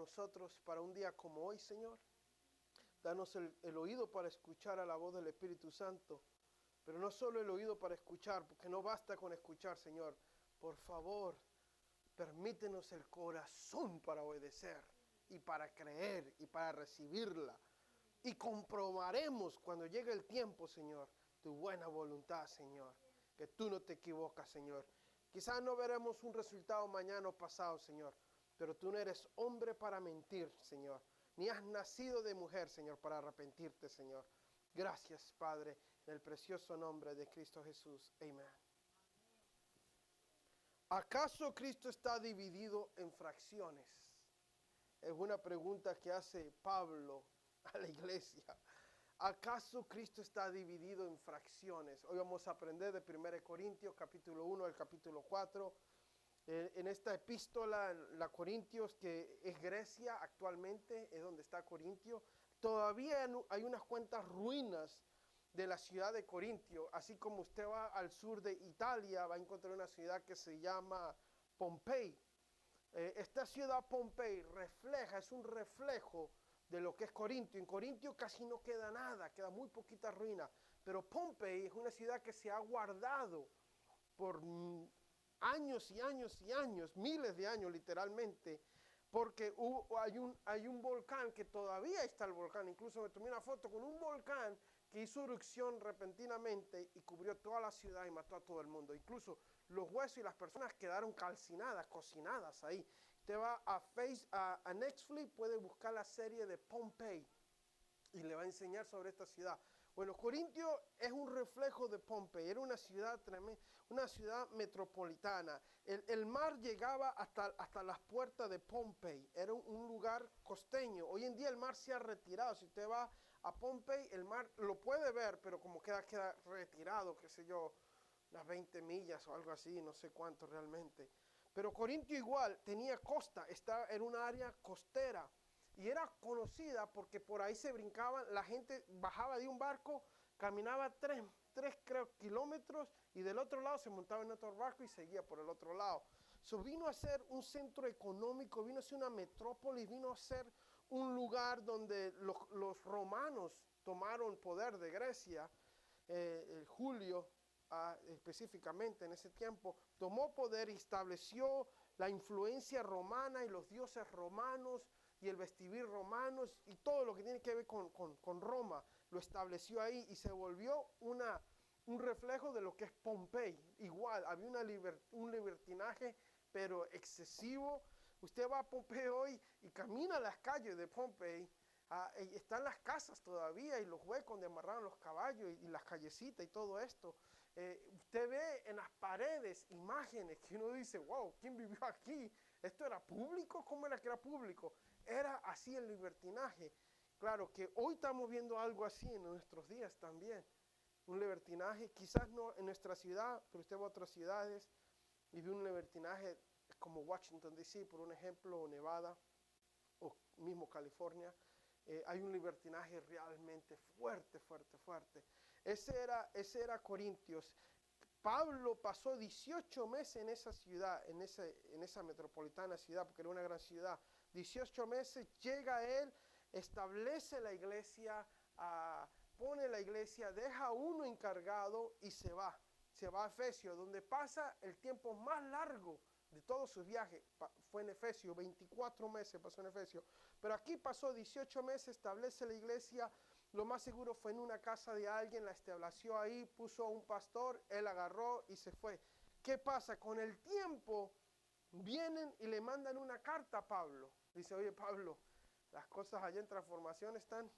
nosotros para un día como hoy, Señor. Danos el oído para escuchar a la voz del Espíritu Santo. Pero no solo el oído para escuchar, porque no basta con escuchar, Señor. Por favor, permítenos el corazón para obedecer y para creer y para recibirla. Y comprobaremos cuando llegue el tiempo, Señor, tu buena voluntad, Señor. Que tú no te equivocas, Señor. Quizás no veremos un resultado mañana o pasado, Señor. Pero tú no eres hombre para mentir, Señor. Ni has nacido de mujer, Señor, para arrepentirte, Señor. Gracias, Padre, en el precioso nombre de Cristo Jesús. Amén. ¿Acaso Cristo está dividido en fracciones? Es una pregunta que hace Pablo a la iglesia. ¿Acaso Cristo está dividido en fracciones? Hoy vamos a aprender de 1 Corintios, capítulo 1 al capítulo 4. En esta epístola, la Corintios, que es Grecia actualmente, es donde está Corintio, todavía hay unas cuantas ruinas de la ciudad de Corintio. Así como usted va al sur de Italia, va a encontrar una ciudad que se llama Pompey. Esta ciudad Pompey es un reflejo de lo que es Corintio. En Corintio casi no queda nada, queda muy poquita ruina. Pero Pompey es una ciudad que se ha guardado por años y años y años, miles de años literalmente, porque hay un volcán que todavía está el volcán. Incluso me tomé una foto con un volcán que hizo erupción repentinamente y cubrió toda la ciudad y mató a todo el mundo. Incluso los huesos y las personas quedaron calcinadas, cocinadas ahí. Usted va a Netflix, puede buscar la serie de Pompey y le va a enseñar sobre esta ciudad. Bueno, Corintio es un reflejo de Pompey. Era una ciudad tremenda, una ciudad metropolitana. El mar llegaba hasta las puertas de Pompey. Era un lugar costeño. Hoy en día el mar se ha retirado. Si usted va a Pompey, el mar lo puede ver, pero como queda retirado, qué sé yo, unas 20 millas o algo así, no sé cuánto realmente. Pero Corintio igual tenía costa, estaba en una área costera. Y era conocida porque por ahí se brincaban, la gente bajaba de un barco, caminaba 3 kilómetros y del otro lado se montaba en otro barco y seguía por el otro lado. Vino a ser un centro económico, vino a ser una metrópolis, vino a ser un lugar donde los romanos tomaron poder de Grecia. Julio, específicamente en ese tiempo, tomó poder y estableció la influencia romana y los dioses romanos y el vestir romanos y todo lo que tiene que ver con Roma, lo estableció ahí y se volvió un reflejo de lo que es Pompey. Igual, había un libertinaje, pero excesivo. Usted va a Pompey hoy y camina las calles de Pompey, están las casas todavía y los huecos donde amarraban los caballos y las callecitas y todo esto. Usted ve en las paredes imágenes que uno dice, wow, ¿quién vivió aquí? ¿Esto era público? ¿Cómo era que era público? Era así el libertinaje. Claro que hoy estamos viendo algo así en nuestros días también. Un libertinaje, quizás no en nuestra ciudad, pero usted va a otras ciudades y ve un libertinaje como Washington D.C., por un ejemplo, o Nevada, o mismo California. Hay un libertinaje realmente fuerte, fuerte, fuerte. Ese era Corintios. Pablo pasó 18 meses en esa ciudad, en esa metropolitana ciudad, porque era una gran ciudad. 18 meses, llega él, establece la iglesia, pone la iglesia, deja uno encargado y se va. Se va a Efesios, donde pasa el tiempo más largo de todos sus viajes. Fue en Efesios, 24 meses pasó en Efesios. Pero aquí pasó 18 meses, establece la iglesia. Lo más seguro fue en una casa de alguien, la estableció ahí, puso a un pastor, él agarró y se fue. ¿Qué pasa? Con el tiempo vienen y le mandan una carta a Pablo. Dice, oye Pablo, las cosas allá en Transformación están...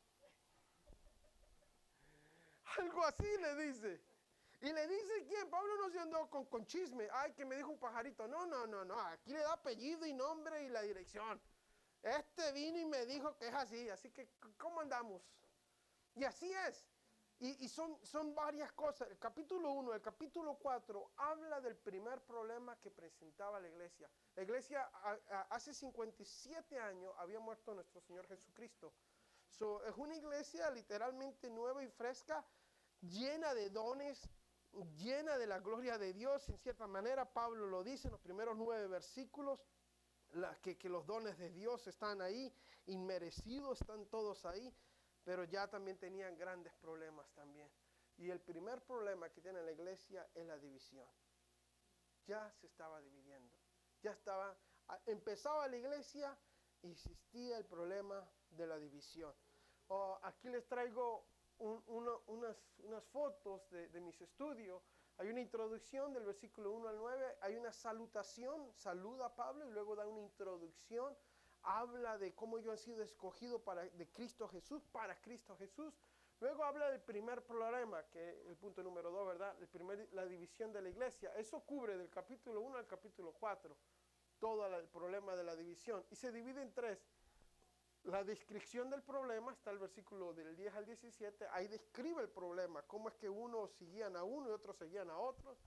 Algo así le dice. Y le dice, ¿quién? Pablo no se andó con chisme. Ay, que me dijo un pajarito. No. Aquí le da apellido y nombre y la dirección. Este vino y me dijo que es así. Así que, ¿cómo andamos? Y así es. Y son varias cosas. El capítulo 1, el capítulo 4 habla del primer problema que presentaba la iglesia. La iglesia hace 57 años había muerto nuestro Señor Jesucristo. Es una iglesia literalmente nueva y fresca, llena de dones, llena de la gloria de Dios. En cierta manera, Pablo lo dice en los primeros 9 versículos. que los dones de Dios están ahí, inmerecidos, están todos ahí, pero ya también tenían grandes problemas también. Y el primer problema que tiene la iglesia es la división. Ya se estaba dividiendo. Empezaba la iglesia y existía el problema de la división. Aquí les traigo unas fotos de mis estudios. Hay una introducción del versículo 1 al 9, hay una salutación, saluda a Pablo y luego da una introducción, habla de cómo ellos han sido escogidos de Cristo Jesús, para Cristo Jesús. Luego habla del primer problema, que es el punto número 2, ¿verdad? La división de la iglesia. Eso cubre del capítulo 1 al capítulo 4, todo el problema de la división. Y se divide en 3. La descripción del problema está el versículo del 10 al 17, ahí describe el problema, cómo es que unos seguían a uno y otros seguían a otros.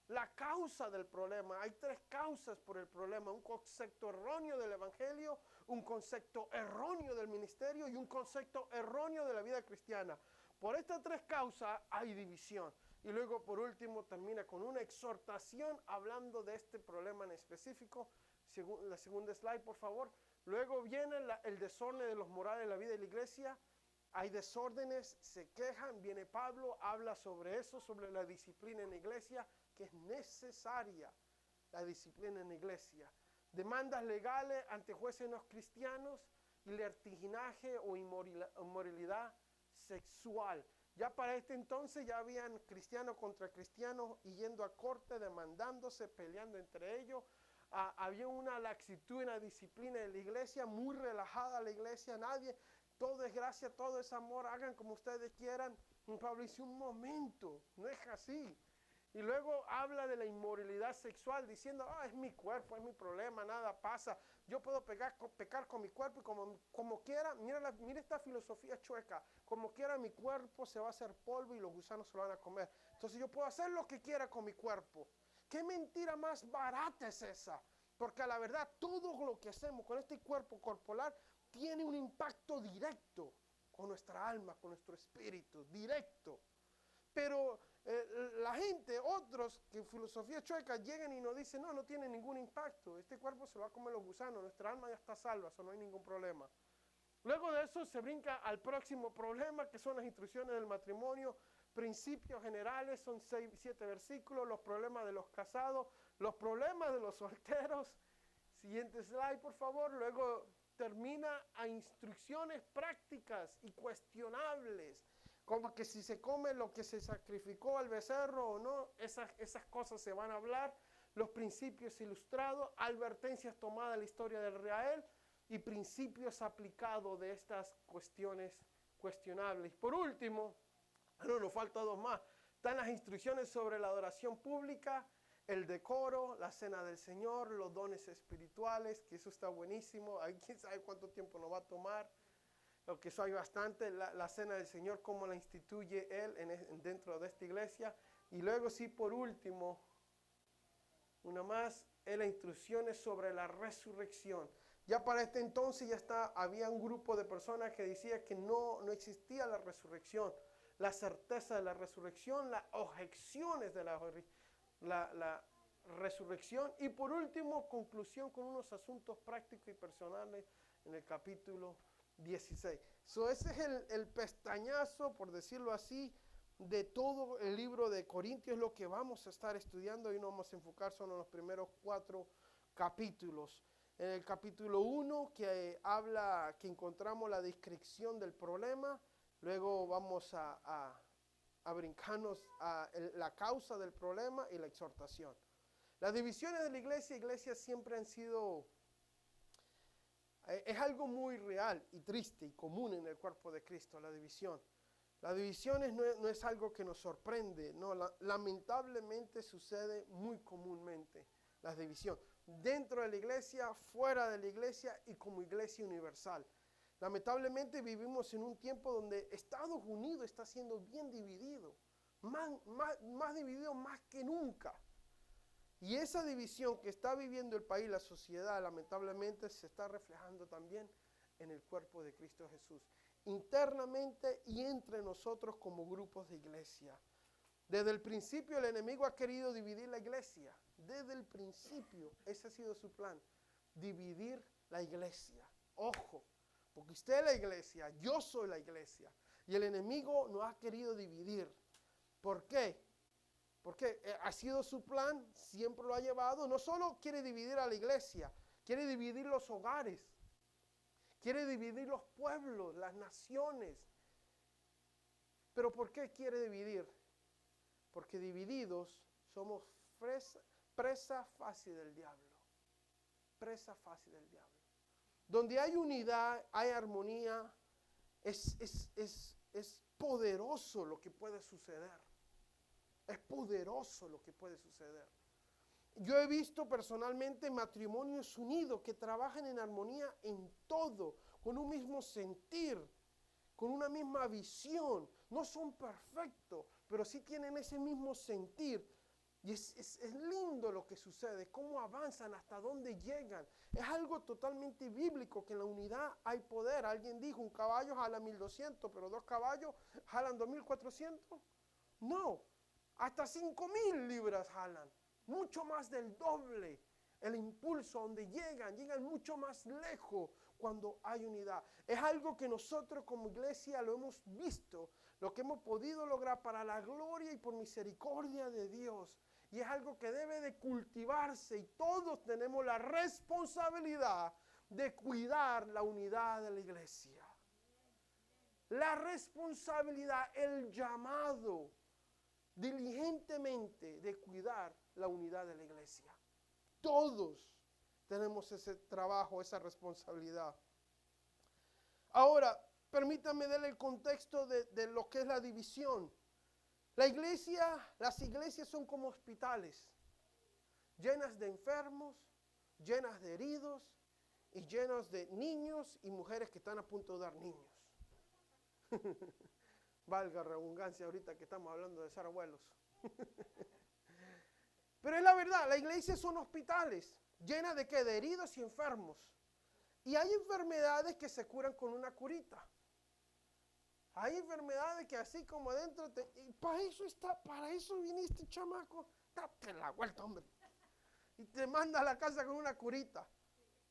La causa del problema, hay 3 causas por el problema: un concepto erróneo del evangelio, un concepto erróneo del ministerio y un concepto erróneo de la vida cristiana. Por estas 3 causas hay división. Y luego por último termina con una exhortación hablando de este problema en específico. La segunda slide, por favor. Luego viene el desorden de los morales de la vida de la iglesia. Hay desórdenes, se quejan, viene Pablo, habla sobre eso, sobre la disciplina en la iglesia, que es necesaria la disciplina en la iglesia. Demandas legales ante jueces no cristianos y libertinaje o inmoralidad sexual. Ya para este entonces ya habían cristianos contra cristianos y yendo a corte, demandándose, peleando entre ellos. Había una laxitud en la disciplina de la iglesia, muy relajada la iglesia, todo es gracia, todo es amor, hagan como ustedes quieran. Y Pablo dice, un momento, no es así. Y luego habla de la inmoralidad sexual, diciendo, es mi cuerpo, es mi problema, nada pasa. Yo puedo pecar con mi cuerpo y como quiera, mira esta filosofía chueca, como quiera mi cuerpo se va a hacer polvo y los gusanos se lo van a comer. Entonces yo puedo hacer lo que quiera con mi cuerpo. ¿Qué mentira más barata es esa? Porque a la verdad todo lo que hacemos con este cuerpo corporal tiene un impacto directo con nuestra alma, con nuestro espíritu, directo. Pero la gente, otros que filosofía chueca llegan y nos dicen, no tiene ningún impacto, este cuerpo se lo va a comer los gusanos, nuestra alma ya está salva, eso no hay ningún problema. Luego de eso se brinca al próximo problema, que son las instrucciones del matrimonio. Principios generales, son 7 versículos, los problemas de los casados, los problemas de los solteros. Siguiente slide, por favor. Luego termina a instrucciones prácticas y cuestionables, como que si se come lo que se sacrificó al becerro o no, esas cosas se van a hablar. Los principios ilustrados, advertencias tomadas de la historia de Israel y principios aplicados de estas cuestiones cuestionables. Por último, nos faltan 2 más. Están las instrucciones sobre la adoración pública, el decoro, la cena del Señor, los dones espirituales, que eso está buenísimo. Ahí quién sabe cuánto tiempo nos va a tomar. Lo que eso hay bastante, la cena del Señor, cómo la instituye Él dentro de esta iglesia. Y luego sí, por último, una más, es las instrucciones sobre la resurrección. Ya para este entonces había un grupo de personas que decía que no existía la resurrección, la certeza de la resurrección, las objeciones de la resurrección. Y por último, conclusión con unos asuntos prácticos y personales en el capítulo 16. Ese es el pestañazo, por decirlo así, de todo el libro de Corintios, lo que vamos a estar estudiando. Y no vamos a enfocar solo en los primeros 4 capítulos. En el capítulo 1, que encontramos la descripción del problema. Luego vamos a brincarnos a la causa del problema y la exhortación. Las divisiones de la iglesia siempre han sido, es algo muy real y triste y común en el cuerpo de Cristo, la división. Las divisiones no es algo que nos sorprende, no, lamentablemente sucede muy comúnmente, las divisiones. Dentro de la iglesia, fuera de la iglesia y como iglesia universal. Lamentablemente vivimos en un tiempo donde Estados Unidos está siendo bien dividido, más dividido más que nunca. Y esa división que está viviendo el país, la sociedad, lamentablemente se está reflejando también en el cuerpo de Cristo Jesús, internamente y entre nosotros como grupos de iglesia. Desde el principio el enemigo ha querido dividir la iglesia, desde el principio ese ha sido su plan. dividir la iglesia. Ojo, porque usted es la iglesia, yo soy la iglesia. Y el enemigo no ha querido dividir. ¿Por qué? Porque ha sido su plan, siempre lo ha llevado. No solo quiere dividir a la iglesia, quiere dividir los hogares, quiere dividir los pueblos, las naciones. ¿Pero por qué quiere dividir? Porque divididos somos presa fácil del diablo. Presa fácil del diablo. Donde hay unidad, hay armonía, es poderoso lo que puede suceder. Es poderoso lo que puede suceder. Yo he visto personalmente matrimonios unidos que trabajan en armonía en todo, con un mismo sentir, con una misma visión. No son perfectos, pero sí tienen ese mismo sentir. Y es lindo lo que sucede, cómo avanzan, hasta dónde llegan. Es algo totalmente bíblico, que en la unidad hay poder. Alguien dijo, un caballo jala 1200, pero 2 caballos jalan 2400. No, hasta 5000 libras jalan. Mucho más del doble. El impulso, donde llegan mucho más lejos cuando hay unidad. Es algo que nosotros como iglesia lo hemos visto, lo que hemos podido lograr para la gloria y por misericordia de Dios. Y es algo que debe de cultivarse, y todos tenemos la responsabilidad de cuidar la unidad de la iglesia. La responsabilidad, el llamado diligentemente de cuidar la unidad de la iglesia. Todos tenemos ese trabajo, esa responsabilidad. Ahora, permítanme darle el contexto de lo que es la división. Las iglesias son como hospitales, llenas de enfermos, llenas de heridos y llenas de niños y mujeres que están a punto de dar niños. Valga redundancia ahorita que estamos hablando de ser abuelos. Pero es la verdad, las iglesias son hospitales, llenas de ¿qué? De heridos y enfermos. Y hay enfermedades que se curan con una curita. Hay enfermedades que así como adentro, y para eso viniste, chamaco, date la vuelta, hombre. Y te manda a la casa con una curita.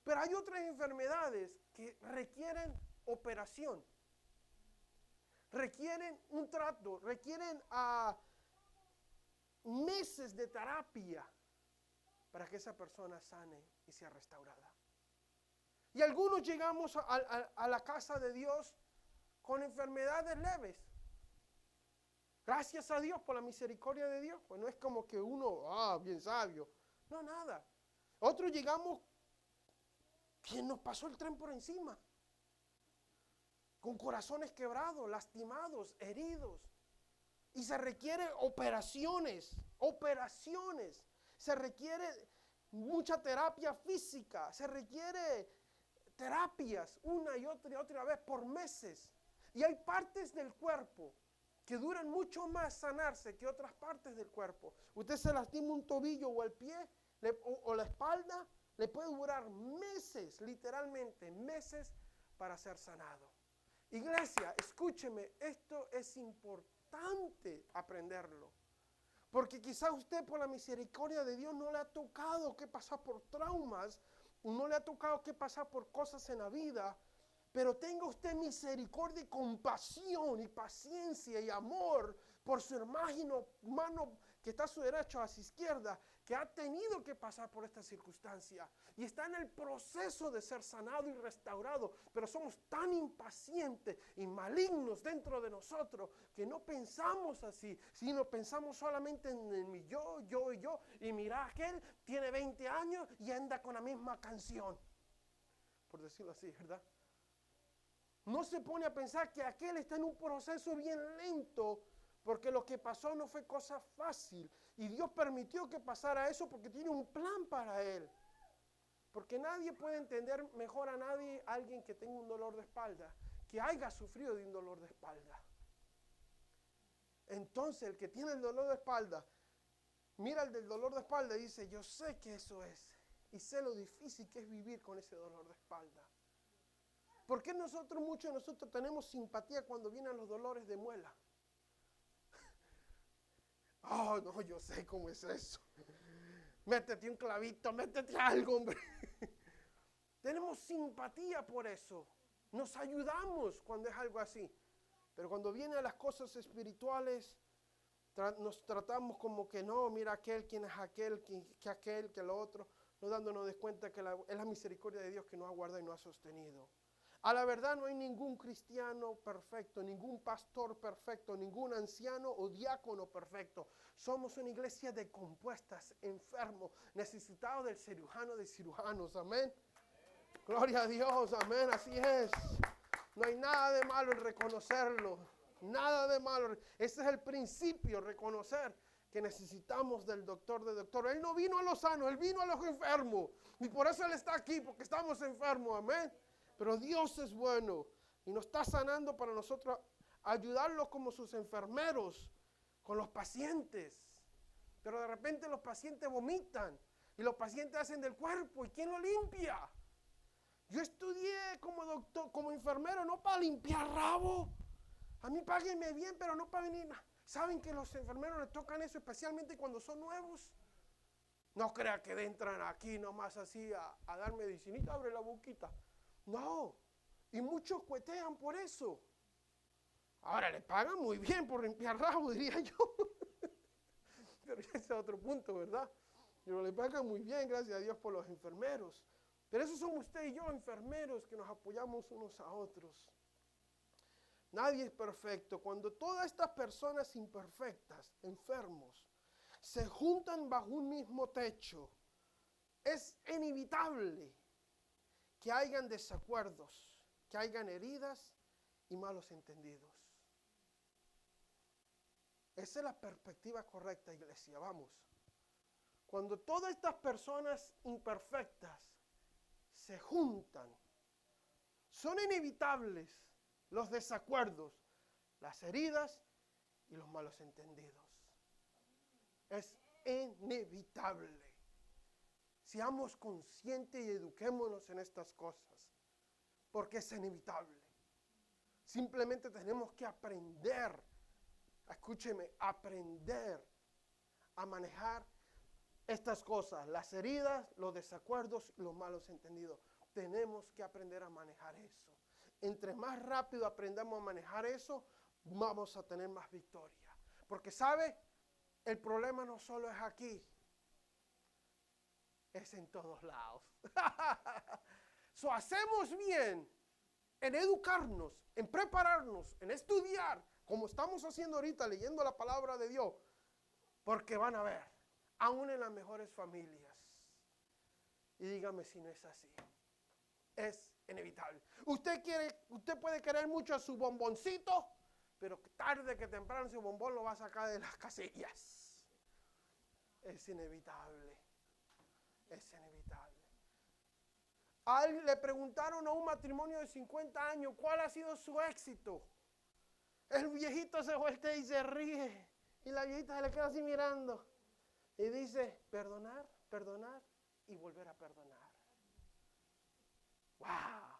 Pero hay otras enfermedades que requieren operación. Requieren un trato, requieren meses de terapia para que esa persona sane y sea restaurada. Y algunos llegamos a la casa de Dios con enfermedades leves. Gracias a Dios por la misericordia de Dios. Pues no es como que uno, bien sabio. No, nada. Otros llegamos, que nos pasó el tren por encima. Con corazones quebrados, lastimados, heridos. Y se requiere operaciones. Se requiere mucha terapia física. Se requiere terapias una y otra vez por meses. Y hay partes del cuerpo que duran mucho más sanarse que otras partes del cuerpo. Usted se lastima un tobillo o el pie o la espalda, le puede durar meses, literalmente meses, para ser sanado. Iglesia, escúcheme, esto es importante aprenderlo. Porque quizá usted, por la misericordia de Dios, no le ha tocado que pasar por traumas, no le ha tocado que pasar por cosas en la vida, pero tenga usted misericordia y compasión y paciencia y amor por su hermano que está a su derecha o a su izquierda, que ha tenido que pasar por esta circunstancia y está en el proceso de ser sanado y restaurado, pero somos tan impacientes y malignos dentro de nosotros que no pensamos así, sino pensamos solamente en mi yo, y mira, aquel tiene 20 años y anda con la misma canción, por decirlo así, ¿verdad? No se pone a pensar que aquel está en un proceso bien lento, porque lo que pasó no fue cosa fácil. Y Dios permitió que pasara eso porque tiene un plan para él. Porque nadie puede entender mejor a nadie, alguien que tenga un dolor de espalda, que haya sufrido de un dolor de espalda. Entonces el que tiene el dolor de espalda, mira el del dolor de espalda y dice, yo sé que eso es. Y sé lo difícil que es vivir con ese dolor de espalda. ¿Por qué muchos de nosotros tenemos simpatía cuando vienen los dolores de muela? Oh, no, yo sé cómo es eso. Métete un clavito, métete algo, hombre. Tenemos simpatía por eso. Nos ayudamos cuando es algo así. Pero cuando vienen las cosas espirituales, nos tratamos como que no, mira aquel, quién es aquel, que lo otro, no dándonos de cuenta que es la misericordia de Dios que nos ha guardado y nos ha sostenido. A la verdad no hay ningún cristiano perfecto, ningún pastor perfecto, ningún anciano o diácono perfecto. Somos una iglesia de compuestas, enfermos, necesitados del cirujano de cirujanos, amén. Gloria a Dios, amén, así es. No hay nada de malo en reconocerlo, nada de malo. Ese es el principio, reconocer que necesitamos del doctor de doctor. Él no vino a los sanos, Él vino a los enfermos. Y por eso Él está aquí, porque estamos enfermos, amén. Pero Dios es bueno y nos está sanando para nosotros ayudarlos como sus enfermeros con los pacientes. Pero de repente los pacientes vomitan y los pacientes hacen del cuerpo. ¿Y quién lo limpia? Yo estudié como doctor, como enfermero, no para limpiar rabo. A mí páguenme bien, pero no para venir. ¿Saben que los enfermeros les tocan eso, especialmente cuando son nuevos? No crea que entran aquí nomás así a dar medicinita, abre la boquita. No, y muchos cuetean por eso. Ahora le pagan muy bien por limpiar rabo, diría yo. Pero ese es otro punto, ¿verdad? Pero le pagan muy bien, gracias a Dios, por los enfermeros. Pero eso somos usted y yo, enfermeros, que nos apoyamos unos a otros. Nadie es perfecto. Cuando todas estas personas imperfectas, enfermos, se juntan bajo un mismo techo, es inevitable que hayan desacuerdos, que hayan heridas y malos entendidos. Esa es la perspectiva correcta, iglesia, vamos. Cuando todas estas personas imperfectas se juntan, son inevitables los desacuerdos, las heridas y los malos entendidos. Es inevitable. Seamos conscientes y eduquémonos en estas cosas, porque es inevitable. Simplemente tenemos que aprender, escúcheme, aprender a manejar estas cosas, las heridas, los desacuerdos, los malos entendidos. Tenemos que aprender a manejar eso. Entre más rápido aprendamos a manejar eso, vamos a tener más victoria. Porque, ¿sabe? El problema no solo es aquí, es en todos lados. So, hacemos bien en educarnos, en prepararnos, en estudiar, como estamos haciendo ahorita, leyendo la palabra de Dios, porque van a ver, aún en las mejores familias. Y dígame si no es así. Es inevitable. Usted puede querer mucho a su bomboncito, pero tarde que temprano su bombón lo va a sacar de las casillas. Es inevitable. Es inevitable. Le preguntaron a un matrimonio de 50 años cuál ha sido su éxito. El viejito se voltea y se ríe. Y la viejita se le queda así mirando. Y dice, perdonar, perdonar y volver a perdonar. ¡Wow!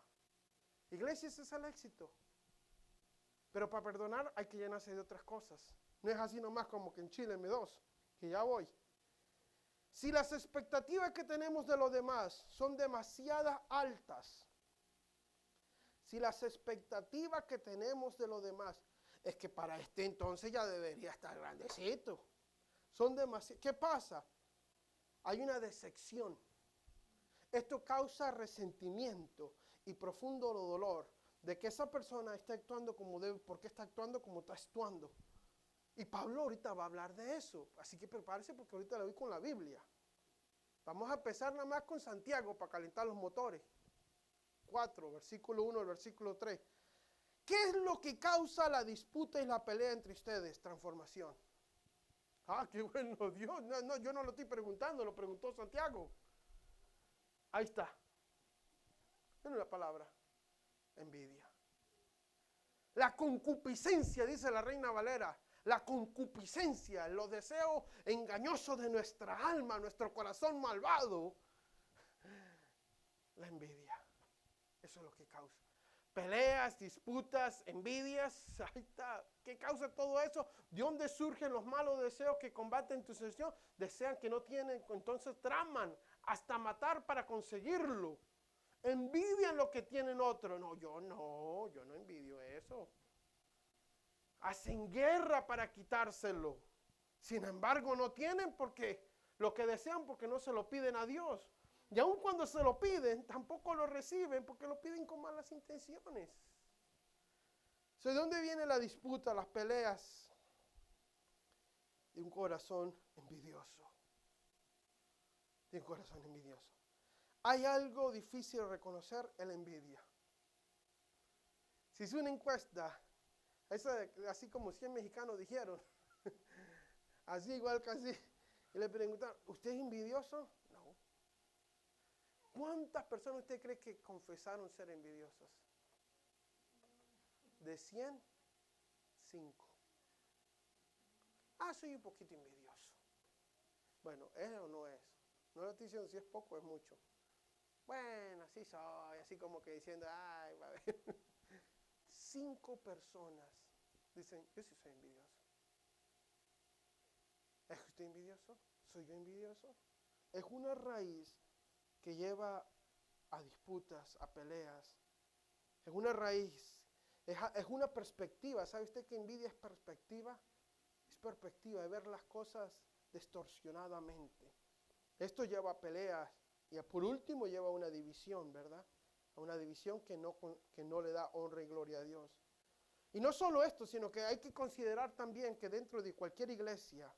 Iglesia, ese es el éxito. Pero para perdonar hay que llenarse de otras cosas. No es así nomás como que en Chile me dos, que ya voy. Si las expectativas que tenemos de los demás son demasiado altas, si las expectativas que tenemos de los demás es que para este entonces ya debería estar grandecito, son demasiado. ¿Qué pasa? Hay una decepción. Esto causa resentimiento y profundo dolor de que esa persona está actuando como debe, porque está actuando como está actuando. Y Pablo ahorita va a hablar de eso, así que prepárese porque ahorita le voy con la Biblia. Vamos a empezar nada más con Santiago para calentar los motores. 4, versículo 1 al versículo 3. ¿Qué es lo que causa la disputa y la pelea entre ustedes? Transformación. Ah, qué bueno, Dios. No, yo no lo estoy preguntando, lo preguntó Santiago. Ahí está. En una palabra, envidia. La concupiscencia, dice la Reina Valera. La concupiscencia, los deseos engañosos de nuestra alma, nuestro corazón malvado. La envidia. Eso es lo que causa. Peleas, disputas, envidias. Ahí está. ¿Qué causa todo eso? ¿De dónde surgen los malos deseos que combaten tu sesión? Desean que no tienen, entonces traman hasta matar para conseguirlo. envidian lo que tienen otros. No, yo no envidio eso. Hacen guerra para quitárselo. Sin embargo, no tienen porque lo que desean porque no se lo piden a Dios. Y aun cuando se lo piden, tampoco lo reciben porque lo piden con malas intenciones. ¿De dónde viene la disputa, las peleas? De un corazón envidioso. De un corazón envidioso. Hay algo difícil de reconocer, la envidia. Si es una encuesta, así como 100 mexicanos dijeron, así igual casi, y le preguntaron, ¿usted es envidioso? No. ¿Cuántas personas usted cree que confesaron ser envidiosas? De 100, 5. Soy un poquito envidioso. Bueno, ¿es o no es? No le estoy diciendo si es poco o es mucho. Bueno, así soy, así como que diciendo, ay, va a ver. 5 personas dicen, yo sí soy envidioso. ¿Es usted envidioso? ¿Soy yo envidioso? Es una raíz que lleva a disputas, a peleas. Es una raíz, es una perspectiva. ¿Sabe usted que envidia es perspectiva? Es perspectiva de ver las cosas distorsionadamente. Esto lleva a peleas y por último lleva a una división, ¿verdad? A una división que no le da honra y gloria a Dios. Y no solo esto, sino que hay que considerar también que dentro de cualquier iglesia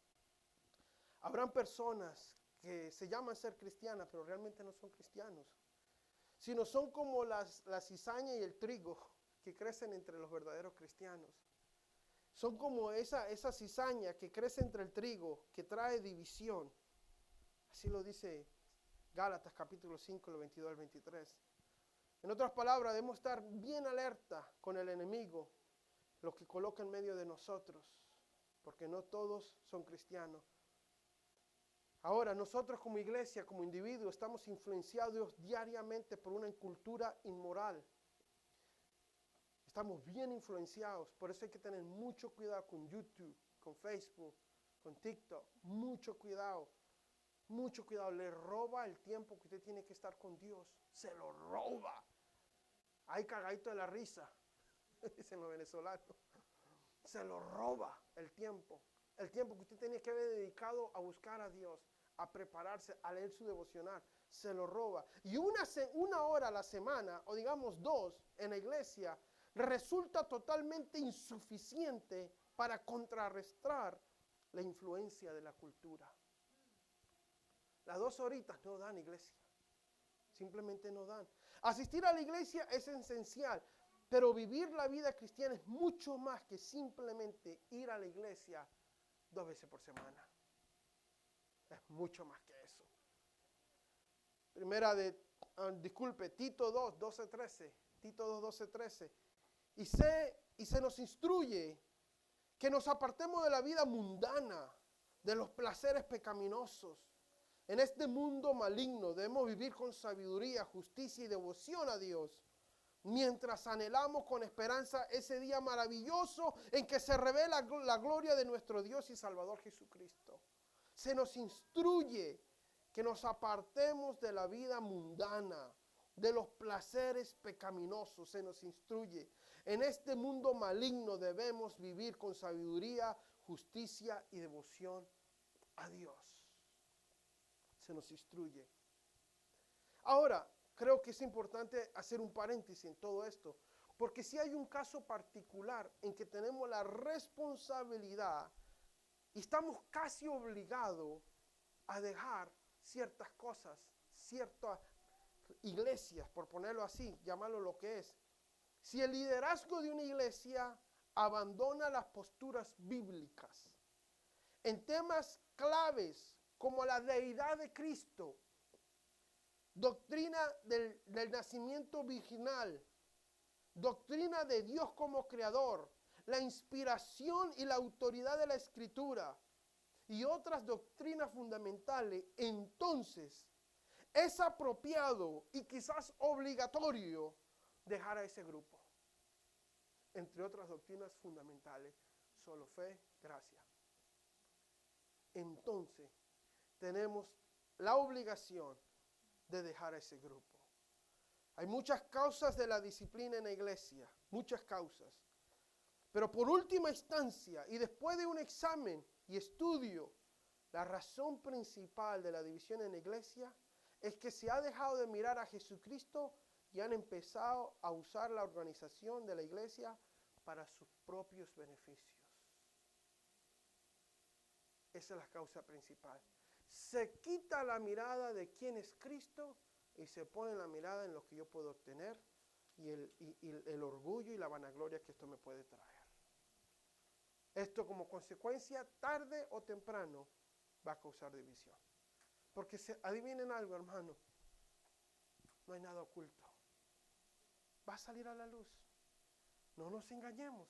habrán personas que se llaman ser cristianas, pero realmente no son cristianos, sino son como la cizaña y el trigo que crecen entre los verdaderos cristianos. Son como esa cizaña que crece entre el trigo, que trae división. Así lo dice Gálatas capítulo 5, 22 al 23. En otras palabras, debemos estar bien alerta con el enemigo, lo que coloca en medio de nosotros, porque no todos son cristianos. Ahora, nosotros como iglesia, como individuos, estamos influenciados diariamente por una cultura inmoral. Estamos bien influenciados, por eso hay que tener mucho cuidado con YouTube, con Facebook, con TikTok, mucho cuidado, le roba el tiempo que usted tiene que estar con Dios, se lo roba. Hay cagadito de la risa, dicen los venezolanos, se lo roba el tiempo que usted tiene que haber dedicado a buscar a Dios, a prepararse, a leer su devocional, se lo roba. Y una hora a la semana, o digamos 2, en la iglesia, resulta totalmente insuficiente para contrarrestar la influencia de la cultura. Las 2 horitas no dan, iglesia. Simplemente no dan. Asistir a la iglesia es esencial, pero vivir la vida cristiana es mucho más que simplemente ir a la iglesia 2 veces por semana. Es mucho más que eso. Tito 2, 12, 13. Tito 2, 12, 13. Y se nos instruye que nos apartemos de la vida mundana, de los placeres pecaminosos. En este mundo maligno debemos vivir con sabiduría, justicia y devoción a Dios, mientras anhelamos con esperanza ese día maravilloso en que se revela la gloria de nuestro Dios y Salvador Jesucristo. Se nos instruye que nos apartemos de la vida mundana, de los placeres pecaminosos, se nos instruye. En este mundo maligno debemos vivir con sabiduría, justicia y devoción a Dios. Se nos instruye. Ahora, creo que es importante hacer un paréntesis en todo esto, porque si hay un caso particular en que tenemos la responsabilidad y estamos casi obligados a dejar ciertas cosas, ciertas iglesias, por ponerlo así, llamarlo lo que es. Si el liderazgo de una iglesia abandona las posturas bíblicas en temas claves como la deidad de Cristo, doctrina del nacimiento virginal, doctrina de Dios como creador, la inspiración y la autoridad de la Escritura y otras doctrinas fundamentales, entonces es apropiado y quizás obligatorio dejar a ese grupo. Entre otras doctrinas fundamentales, solo fe, gracia. Entonces, tenemos la obligación de dejar a ese grupo. Hay muchas causas de la disciplina en la iglesia, muchas causas. Pero por última instancia, y después de un examen y estudio, la razón principal de la división en la iglesia es que se ha dejado de mirar a Jesucristo y han empezado a usar la organización de la iglesia para sus propios beneficios. Esa es la causa principal. Se quita la mirada de quién es Cristo y se pone la mirada en lo que yo puedo obtener y el orgullo y la vanagloria que esto me puede traer. Esto como consecuencia, tarde o temprano, va a causar división. Porque adivinen algo, hermano, no hay nada oculto. Va a salir a la luz. No nos engañemos.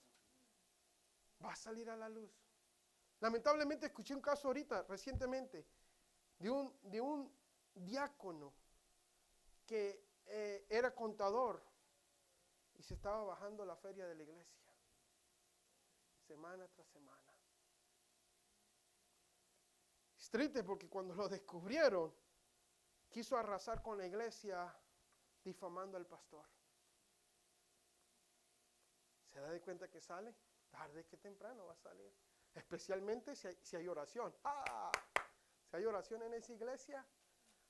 Va a salir a la luz. Lamentablemente escuché un caso ahorita, recientemente, de un diácono que era contador y se estaba bajando la feria de la iglesia, semana tras semana. Es triste porque cuando lo descubrieron, quiso arrasar con la iglesia difamando al pastor. ¿Se da de cuenta que sale? Tarde que temprano va a salir. Especialmente si hay oración. ¡Ah! Si hay oración en esa iglesia,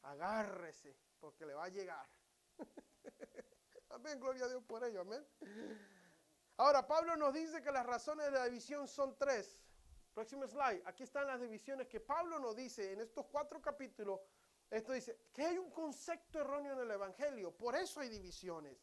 agárrese, porque le va a llegar. Amén, gloria a Dios por ello, amén. Ahora, Pablo nos dice que las razones de la división son 3. Próximo slide. Aquí están las divisiones que Pablo nos dice en estos 4 capítulos. Esto dice que hay un concepto erróneo en el evangelio, por eso hay divisiones.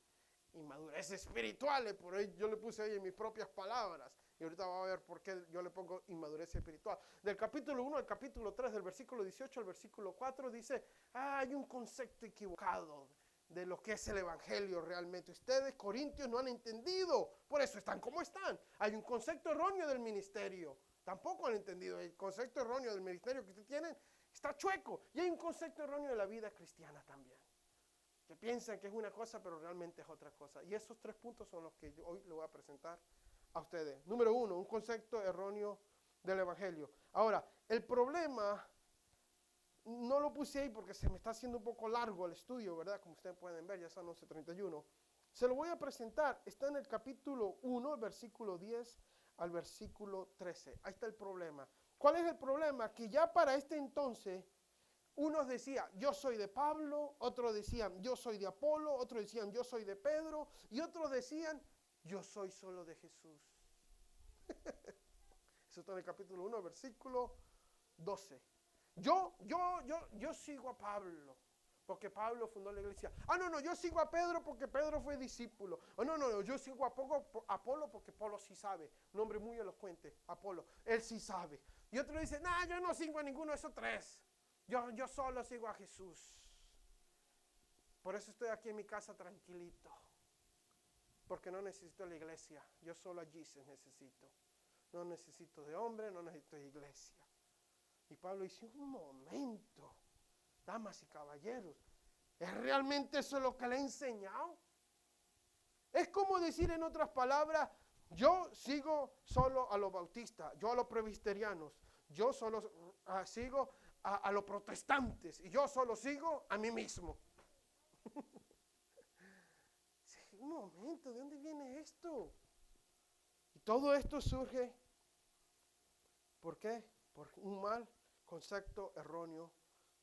Inmadurez espirituales, por ahí yo le puse ahí en mis propias palabras. Y ahorita va a ver por qué yo le pongo inmadurez espiritual. Del capítulo 1 al capítulo 3, del versículo 18 al versículo 4, dice, hay un concepto equivocado de lo que es el evangelio realmente. Ustedes, corintios, no han entendido, por eso están como están. Hay un concepto erróneo del ministerio, tampoco han entendido. El concepto erróneo del ministerio que ustedes tienen está chueco. Y hay un concepto erróneo de la vida cristiana también, que piensan que es una cosa, pero realmente es otra cosa. Y esos 3 puntos son los que yo hoy le voy a presentar a ustedes. Número 1, un concepto erróneo del evangelio. Ahora, el problema, no lo puse ahí porque se me está haciendo un poco largo el estudio, ¿verdad? Como ustedes pueden ver, ya son 11:31. Se lo voy a presentar, está en el capítulo 1, versículo 10 al versículo 13. Ahí está el problema. ¿Cuál es el problema? Que ya para este entonces, unos decían, yo soy de Pablo, otros decían, yo soy de Apolo, otros decían, yo soy de Pedro, y otros decían, yo soy solo de Jesús. Eso está en el capítulo 1, versículo 12. Yo sigo a Pablo, porque Pablo fundó la iglesia. No, yo sigo a Pedro porque Pedro fue discípulo. No, yo sigo a Apolo porque Apolo sí sabe. Un hombre muy elocuente, Apolo, él sí sabe. Y otro dice, yo no sigo a ninguno de esos 3. Yo solo sigo a Jesús. Por eso estoy aquí en mi casa tranquilito. Porque no necesito la iglesia. Yo solo allí se necesito. No necesito de hombre, no necesito de iglesia. Y Pablo dice, un momento, damas y caballeros, ¿es realmente eso lo que le he enseñado? Es como decir en otras palabras, yo sigo solo a los bautistas, yo a los presbiterianos, yo solo sigo a los protestantes y yo solo sigo a mí mismo. Un momento, ¿de dónde viene esto? Y todo esto surge, ¿por qué? Por un mal concepto erróneo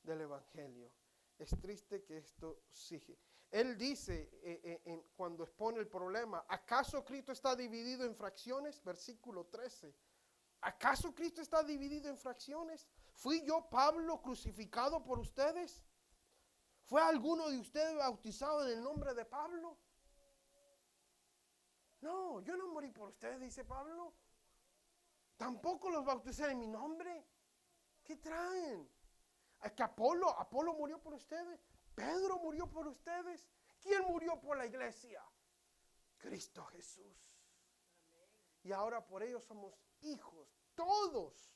del evangelio. Es triste que esto sigue. Él dice, cuando expone el problema, ¿acaso Cristo está dividido en fracciones? Versículo 13. ¿Acaso Cristo está dividido en fracciones? ¿Fui yo, Pablo, crucificado por ustedes? ¿Fue alguno de ustedes bautizado en el nombre de Pablo? No, yo no morí por ustedes, dice Pablo. Tampoco los bauticé en mi nombre. ¿Qué traen? ¿Es que Apolo murió por ustedes? ¿Pedro murió por ustedes? ¿Quién murió por la iglesia? Cristo Jesús. Y ahora por ellos somos hijos, todos.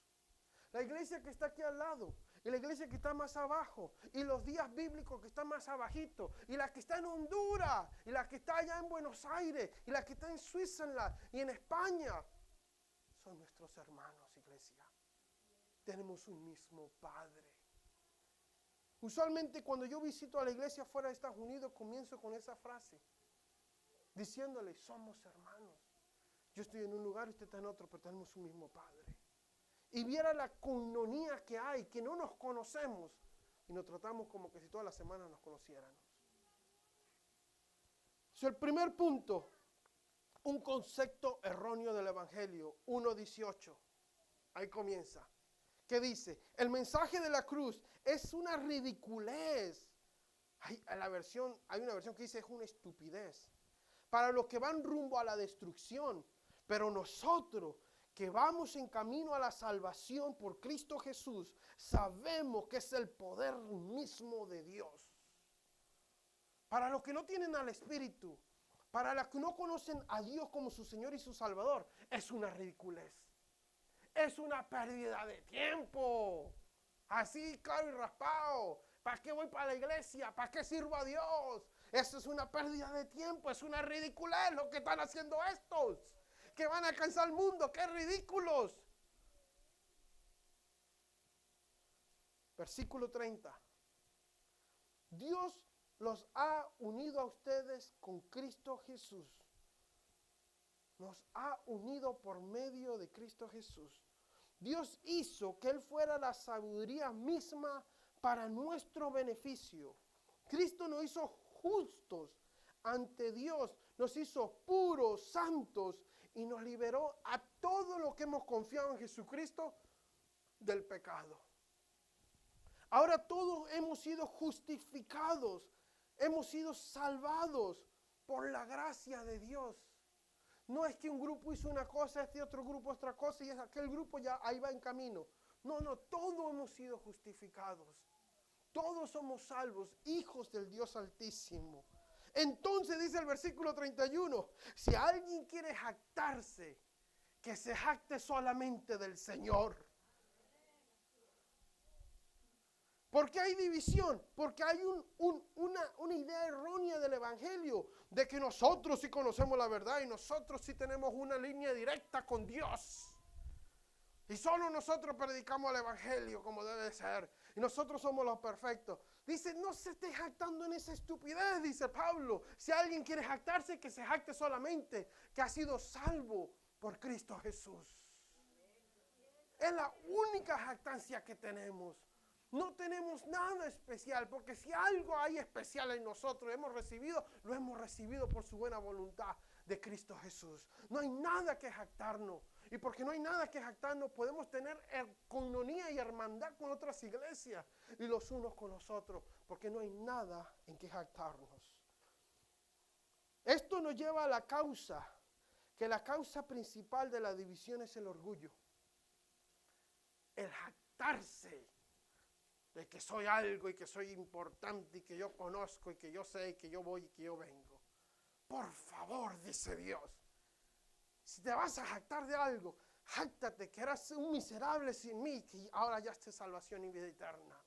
La iglesia que está aquí al lado, y la iglesia que está más abajo, y los días bíblicos que están más abajito, y la que está en Honduras, y la que está allá en Buenos Aires, y la que está en Suiza y en España, son nuestros hermanos, iglesia. Tenemos un mismo Padre. Usualmente cuando yo visito a la iglesia fuera de Estados Unidos, comienzo con esa frase, diciéndole, somos hermanos. Yo estoy en un lugar, usted está en otro, pero tenemos un mismo Padre. Y viera la coinonía que hay, que no nos conocemos, y nos tratamos como que si toda la semana nos conociéramos. El primer punto, un concepto erróneo del Evangelio, 1:18. Ahí comienza. ¿Qué dice? El mensaje de la cruz es una ridiculez. Hay una versión que dice es una estupidez para los que van rumbo a la destrucción. Pero nosotros que vamos en camino a la salvación por Cristo Jesús, sabemos que es el poder mismo de Dios. Para los que no tienen al Espíritu, para los que no conocen a Dios como su Señor y su Salvador, es una ridiculez. Es una pérdida de tiempo. Así, claro y raspado. ¿Para qué voy para la iglesia? ¿Para qué sirvo a Dios? Eso es una pérdida de tiempo. Es una ridiculez lo que están haciendo estos. Que van a alcanzar el mundo. ¡Qué ridículos! Versículo 30. Dios los ha unido a ustedes con Cristo Jesús. Nos ha unido por medio de Cristo Jesús. Dios hizo que Él fuera la sabiduría misma para nuestro beneficio. Cristo nos hizo justos ante Dios, nos hizo puros, santos y nos liberó a todo lo que hemos confiado en Jesucristo del pecado. Ahora todos hemos sido justificados, hemos sido salvados por la gracia de Dios. No es que un grupo hizo una cosa, este otro grupo otra cosa y aquel grupo ya ahí va en camino. No, todos hemos sido justificados. Todos somos salvos, hijos del Dios Altísimo. Entonces dice el versículo 31, si alguien quiere jactarse, que se jacte solamente del Señor. Porque hay división, porque hay una idea errónea del Evangelio, de que nosotros sí conocemos la verdad y nosotros sí tenemos una línea directa con Dios. Y solo nosotros predicamos el Evangelio como debe ser. Y nosotros somos los perfectos. Dice, no se esté jactando en esa estupidez, dice Pablo. Si alguien quiere jactarse, que se jacte solamente, que ha sido salvo por Cristo Jesús. Es la única jactancia que tenemos. No tenemos nada especial, porque si algo hay especial en nosotros, lo hemos recibido por su buena voluntad de Cristo Jesús. No hay nada que jactarnos. Y porque no hay nada que jactarnos, podemos tener coinonía y hermandad con otras iglesias y los unos con los otros, porque no hay nada en que jactarnos. Esto nos lleva a la causa, que la causa principal de la división es el orgullo. El jactarse de que soy algo y que soy importante y que yo conozco y que yo sé y que yo voy y que yo vengo. Por favor, dice Dios, si te vas a jactar de algo, jáctate que eras un miserable sin mí, que ahora ya esté salvación y vida eterna.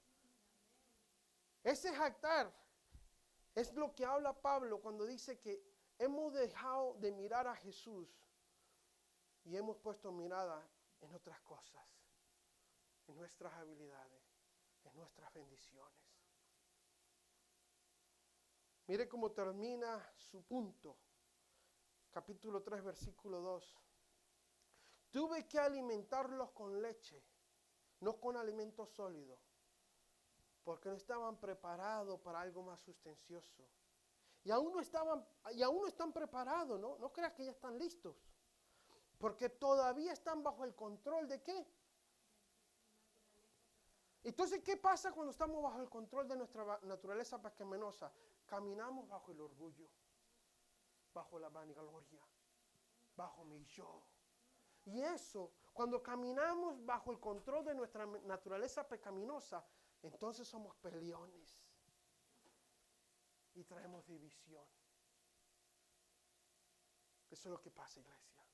Ese jactar es lo que habla Pablo cuando dice que hemos dejado de mirar a Jesús y hemos puesto mirada en otras cosas, en nuestras habilidades, en nuestras bendiciones. Mire cómo termina su punto. Capítulo 3, versículo 2. Tuve que alimentarlos con leche, no con alimento sólido, porque no estaban preparados para algo más sustancioso. Y aún no están preparados, ¿no? No creas que ya están listos, porque todavía están bajo el control de ¿qué? Entonces, ¿qué pasa cuando estamos bajo el control de nuestra naturaleza pecaminosa? Caminamos bajo el orgullo, bajo la vanagloria, bajo mi yo. Y eso, cuando caminamos bajo el control de nuestra naturaleza pecaminosa, entonces somos peleones y traemos división. Eso es lo que pasa, iglesia.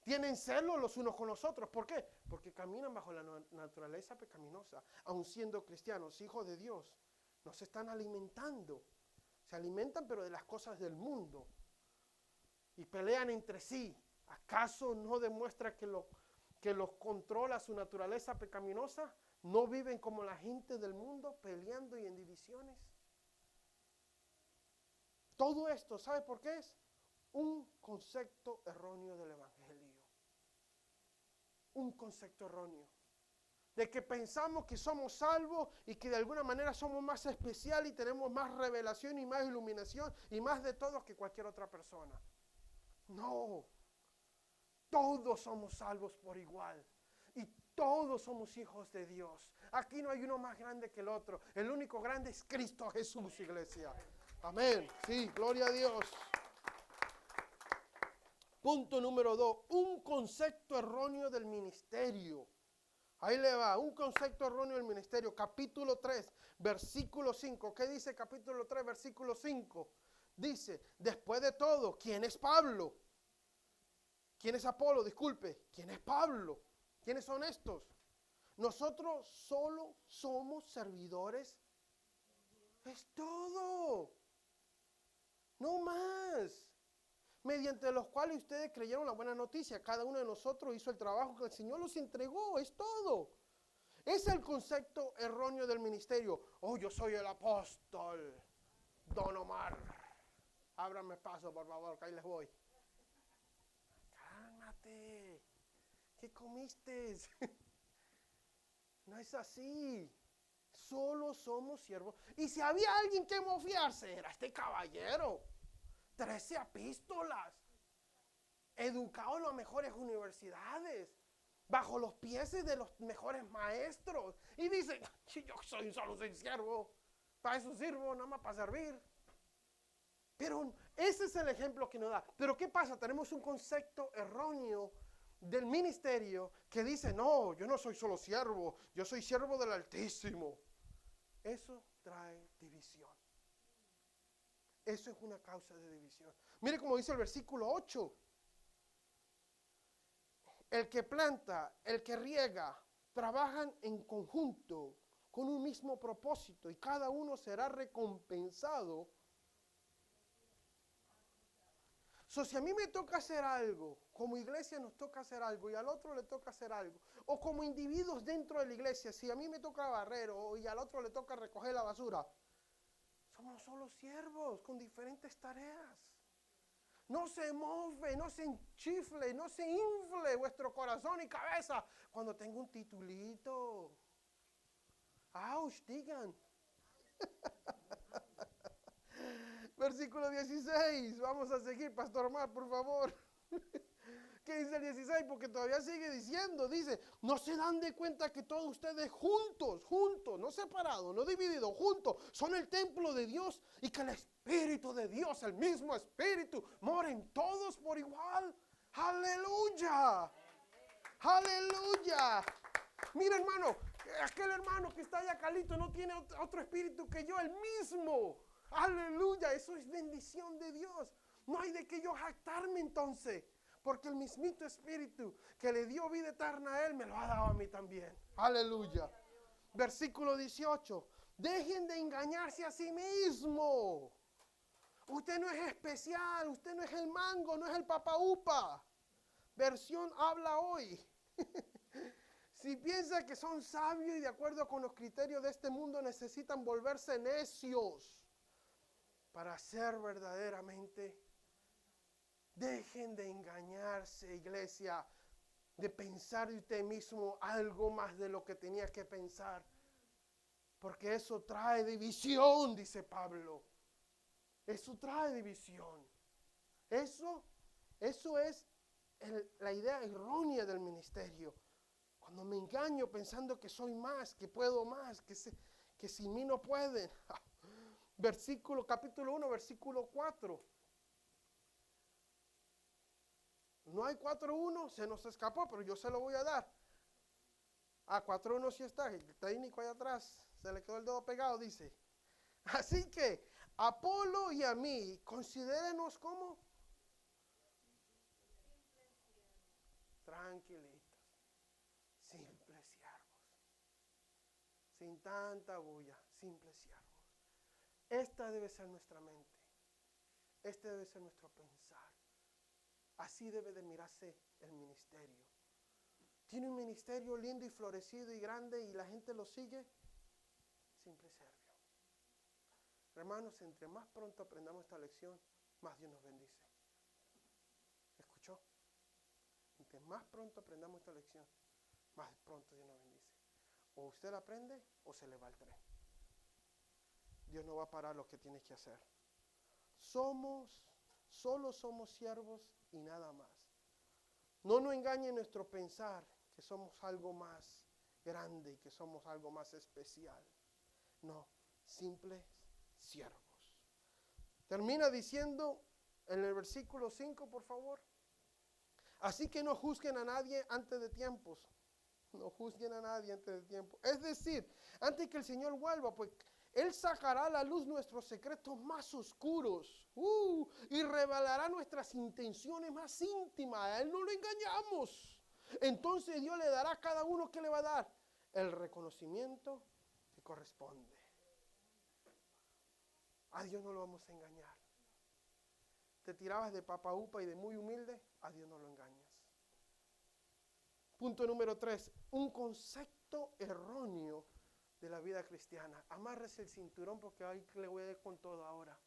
Tienen celos los unos con los otros. ¿Por qué? Porque caminan bajo la naturaleza pecaminosa. Aun siendo cristianos, hijos de Dios, no se están alimentando. Se alimentan pero de las cosas del mundo. Y pelean entre sí. ¿Acaso no demuestra que los controla su naturaleza pecaminosa? ¿No viven como la gente del mundo, peleando y en divisiones? Todo esto, ¿sabe por qué es? Un concepto erróneo del Evangelio. Un concepto erróneo. De que pensamos que somos salvos y que de alguna manera somos más especiales y tenemos más revelación y más iluminación y más de todo que cualquier otra persona. No. Todos somos salvos por igual. Y todos somos hijos de Dios. Aquí no hay uno más grande que el otro. El único grande es Cristo Jesús, iglesia. Amén. Sí, gloria a Dios. Punto número 2. Un concepto erróneo del ministerio. Ahí le va. Un concepto erróneo del ministerio. Capítulo 3, versículo 5. ¿Qué dice capítulo 3, versículo 5? Dice, después de todo, ¿quién es Pablo? ¿Quién es Apolo? Disculpe. ¿Quién es Pablo? ¿Quiénes son estos? Nosotros solo somos servidores. Es todo. No más. Mediante los cuales ustedes creyeron la buena noticia. Cada uno de nosotros hizo el trabajo que el Señor nos entregó. Es todo. Es el concepto erróneo del ministerio. Oh, yo soy el apóstol Don Omar. Ábranme paso, por favor, que ahí les voy. Cálmate. ¿Qué comiste? No es así. Solo somos siervos. Y si había alguien que mofiarse, era este caballero. 13 epístolas. Educado en las mejores universidades. Bajo los pies de los mejores maestros. Y dice, yo soy siervo. Para eso sirvo, nada más para servir. Pero ese es el ejemplo que nos da. Pero ¿qué pasa? Tenemos un concepto erróneo del ministerio que dice, no, yo no soy solo siervo, yo soy siervo del Altísimo. Eso trae división. Eso es una causa de división. Mire cómo dice el versículo 8. El que planta, el que riega, trabajan en conjunto con un mismo propósito y cada uno será recompensado. Si a mí me toca hacer algo, como iglesia nos toca hacer algo y al otro le toca hacer algo, o como individuos dentro de la iglesia, si a mí me toca barrer y al otro le toca recoger la basura, somos solo siervos con diferentes tareas. No se mofe, no se enchifle, no se infle vuestro corazón y cabeza cuando tenga un titulito. ¡Auch! Digan. Versículo 16. Vamos a seguir, Pastor Omar, por favor. ¿Qué dice el 16? Porque todavía sigue diciendo, dice, no se dan de cuenta que todos ustedes juntos, no separados, no divididos, juntos, son el templo de Dios y que el Espíritu de Dios, el mismo Espíritu, mora en todos por igual. ¡Aleluya! ¡Aleluya! Mira, hermano, aquel hermano que está allá calito no tiene otro espíritu que yo, el mismo. ¡Aleluya! Eso es bendición de Dios. No hay de qué yo jactarme entonces. Porque el mismito Espíritu que le dio vida eterna a él, me lo ha dado a mí también. Aleluya. Versículo 18. Dejen de engañarse a sí mismo. Usted no es especial, usted no es el mango, no es el papa upa. Versión habla hoy. Si piensan que son sabios y de acuerdo con los criterios de este mundo, necesitan volverse necios para ser verdaderamente. Dejen de engañarse, iglesia, de pensar de usted mismo algo más de lo que tenía que pensar. Porque eso trae división, dice Pablo. Eso trae división. Eso es la idea errónea del ministerio. Cuando me engaño pensando que soy más, que puedo más, que sin mí no pueden. Capítulo 1, versículo 4. No hay 4.1, se nos escapó, pero yo se lo voy a dar. 4.1 sí está, el técnico allá atrás, se le quedó el dedo pegado, dice. Así que, Apolo y a mí, considérenos como tranquilitos, simples siervos, sin tanta bulla, simples siervos. Esta debe ser nuestra mente, este debe ser nuestro pensar. Así debe de mirarse el ministerio. tiene un ministerio lindo y florecido y grande y la gente lo sigue, simple serbio. Hermanos, entre más pronto aprendamos esta lección, más Dios nos bendice. ¿Escuchó? Entre más pronto aprendamos esta lección, más pronto Dios nos bendice. O usted la aprende o se le va el tren. Dios no va a parar lo que tiene que hacer. Solo somos siervos y nada más. No nos engañe nuestro pensar que somos algo más grande y que somos algo más especial. No, simples siervos. Termina diciendo en el versículo 5, por favor. Así que no juzguen a nadie antes de tiempos. No juzguen a nadie antes de tiempo. Es decir, antes que el Señor vuelva, pues Él sacará a la luz nuestros secretos más oscuros y revelará nuestras intenciones más íntimas. A Él no lo engañamos. Entonces Dios le dará a cada uno, ¿qué le va a dar? El reconocimiento que corresponde. A Dios no lo vamos a engañar. Te tirabas de papa upa y de muy humilde, a Dios no lo engañas. Punto número 3, un concepto erróneo de la vida cristiana. Amárrese el cinturón porque ahí le voy a dar con todo ahora.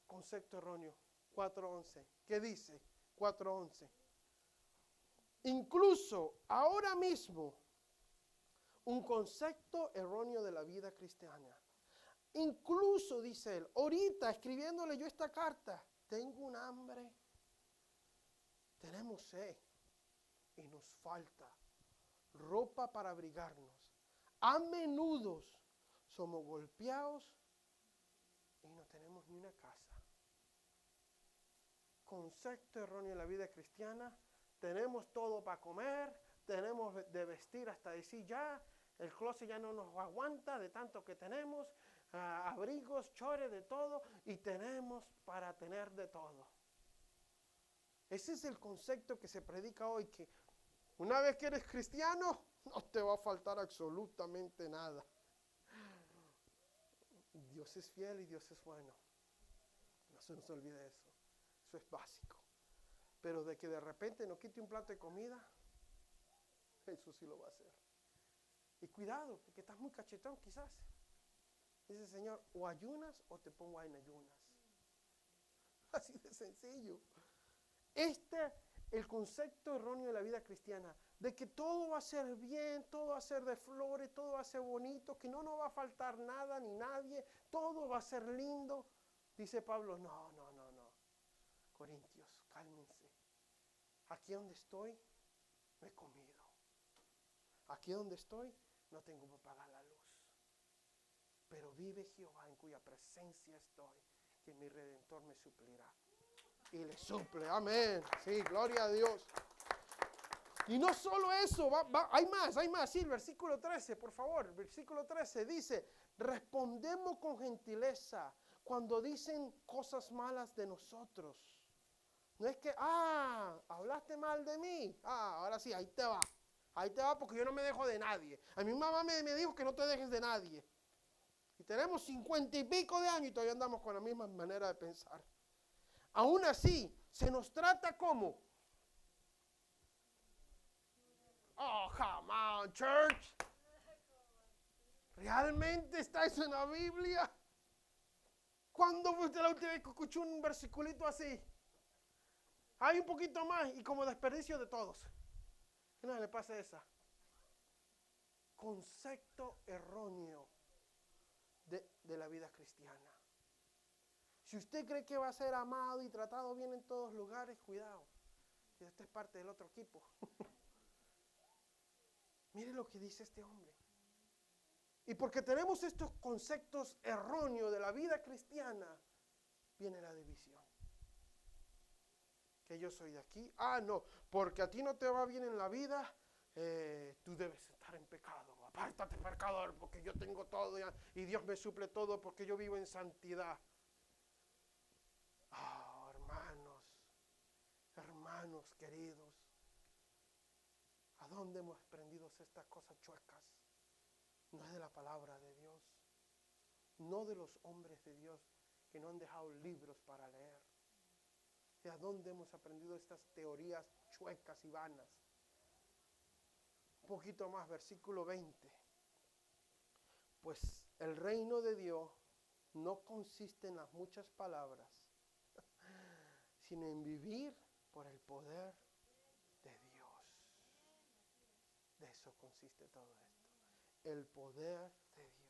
Concepto erróneo, 4:11. ¿Qué dice? 4:11. Incluso ahora mismo, un concepto erróneo de la vida cristiana. Incluso, dice él, ahorita escribiéndole yo esta carta, tengo un hambre, tenemos sed y nos falta ropa para abrigarnos. A menudo somos golpeados y no tenemos ni una casa. Concepto erróneo de la vida cristiana. Tenemos todo para comer, tenemos de vestir hasta decir ya, el closet ya no nos aguanta de tanto que tenemos, abrigos, chores, de todo, y tenemos para tener de todo. Ese es el concepto que se predica hoy, que una vez que eres cristiano, no te va a faltar absolutamente nada. Dios es fiel y Dios es bueno. No se nos olvide eso. Eso es básico. Pero de que de repente nos quite un plato de comida, eso sí lo va a hacer. Y cuidado, porque estás muy cachetón quizás. Dice el Señor, o ayunas o te pongo en ayunas. Así de sencillo. El concepto erróneo de la vida cristiana, de que todo va a ser bien, todo va a ser de flores, todo va a ser bonito, que no nos va a faltar nada ni nadie, todo va a ser lindo. Dice Pablo, no. Corintios, cálmense. Aquí donde estoy, no he comido. Aquí donde estoy, no tengo para pagar la luz. Pero vive Jehová en cuya presencia estoy, que mi Redentor me suplirá. Y le suple, amén. Sí, gloria a Dios. Y no solo eso, hay más. Sí, el versículo 13, por favor. Versículo 13 dice, respondemos con gentileza cuando dicen cosas malas de nosotros. No es que, hablaste mal de mí. Ahora sí, ahí te va. Ahí te va porque yo no me dejo de nadie. A mi mamá me dijo que no te dejes de nadie. Y tenemos 50 y pico de años y todavía andamos con la misma manera de pensar. Aún así, se nos trata como. Oh, come on, church. ¿Realmente está eso en la Biblia? ¿Cuándo fue usted la última vez que escuchó un versiculito así? Hay un poquito más y como desperdicio de todos. ¿Qué no le pasa a esa? Concepto erróneo de la vida cristiana. Si usted cree que va a ser amado y tratado bien en todos lugares, cuidado. Que usted es parte del otro equipo. Mire lo que dice este hombre. Y porque tenemos estos conceptos erróneos de la vida cristiana, viene la división. Que yo soy de aquí. No, porque a ti no te va bien en la vida, tú debes estar en pecado. Apártate, pecador, porque yo tengo todo y Dios me suple todo porque yo vivo en santidad. Hermanos queridos, ¿a dónde hemos aprendido estas cosas chuecas? No es de la palabra de Dios, no de los hombres de Dios que no han dejado libros para leer. ¿De a dónde hemos aprendido estas teorías chuecas y vanas? Un poquito más, versículo 20. Pues el reino de Dios no consiste en las muchas palabras, sino en vivir por el poder de Dios. De eso consiste todo esto. El poder de Dios.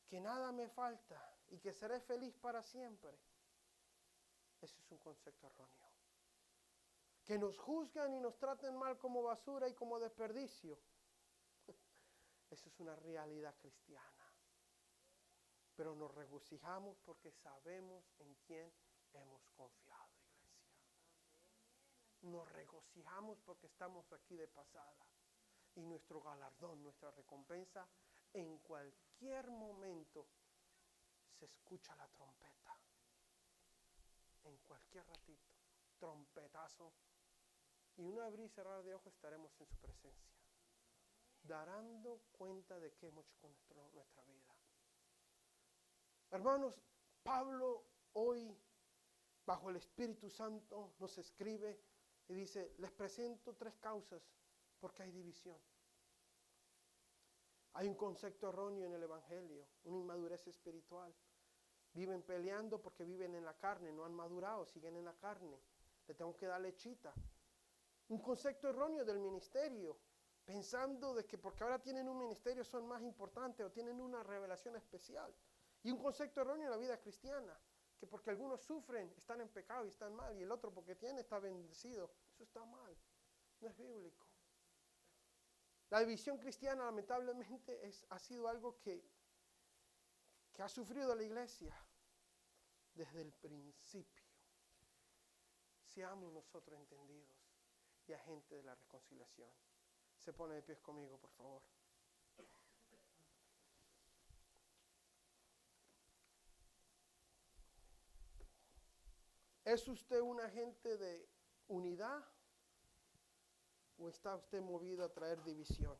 Que nada me falta y que seré feliz para siempre. Ese es un concepto erróneo. Que nos juzgan y nos traten mal como basura y como desperdicio. Eso es una realidad cristiana. Pero nos regocijamos porque sabemos en quién hemos confiado, iglesia. Nos regocijamos porque estamos aquí de pasada. Y nuestro galardón, nuestra recompensa, en cualquier momento se escucha la trompeta. En cualquier ratito, trompetazo. Y un abrir y cerrar de ojos estaremos en su presencia, dando cuenta de qué hemos hecho con nuestra vida. Hermanos, Pablo hoy, bajo el Espíritu Santo, nos escribe y dice, les presento 3 causas porque hay división. Hay un concepto erróneo en el Evangelio, una inmadurez espiritual. Viven peleando porque viven en la carne, no han madurado, siguen en la carne. Le tengo que dar lechita. Un concepto erróneo del ministerio, pensando de que porque ahora tienen un ministerio son más importantes o tienen una revelación especial. Y un concepto erróneo en la vida cristiana, que porque algunos sufren, están en pecado y están mal, y el otro porque tiene está bendecido. Eso está mal, no es bíblico. La división cristiana lamentablemente ha sido algo que ha sufrido la iglesia desde el principio. Seamos nosotros entendidos y agentes de la reconciliación. Se pone de pies conmigo, por favor. ¿Es usted un agente de unidad o está usted movido a traer división?